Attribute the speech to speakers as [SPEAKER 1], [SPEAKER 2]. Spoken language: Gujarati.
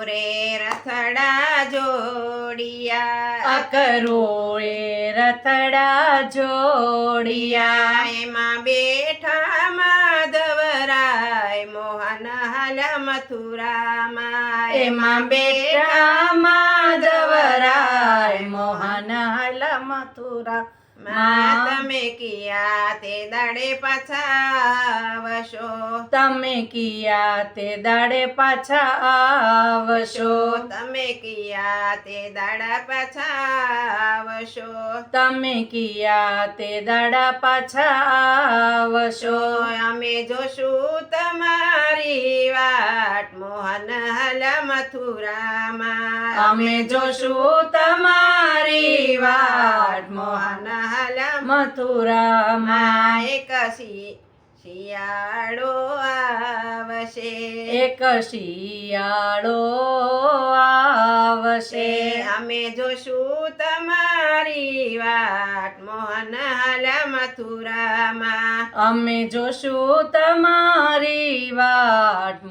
[SPEAKER 1] રે રથડા જોડિયા
[SPEAKER 2] કરો રે રથડા જોડિયા
[SPEAKER 1] એમાં બેઠા માધવરાય મોહન હાલ મથુરામાં
[SPEAKER 2] એમાં બેઠા માધવરાય મોહન હાલ મથુરા
[SPEAKER 1] તમે કિયા તે દાડે પાછા આવશો
[SPEAKER 2] તમે કિયા તે દાડે પાછા આવશો
[SPEAKER 1] તમે કિયા તે દાડા પાછા આવશો
[SPEAKER 2] તમે કિયા તે દાડા પાછા આવશો
[SPEAKER 1] અમે જોશું તમારી વાટ મોહન હાલ મથુરામાં
[SPEAKER 2] અમે જોશું તમારી વાટ
[SPEAKER 1] મોહન હાલ
[SPEAKER 2] મથુરામાં
[SPEAKER 1] એક શિયાળો આવશે
[SPEAKER 2] એક શિયાળો આવશે
[SPEAKER 1] અમે જોશું તમારી વાટ મોહન હાલ મથુરામાં
[SPEAKER 2] અમે જોશું તમારી વાટ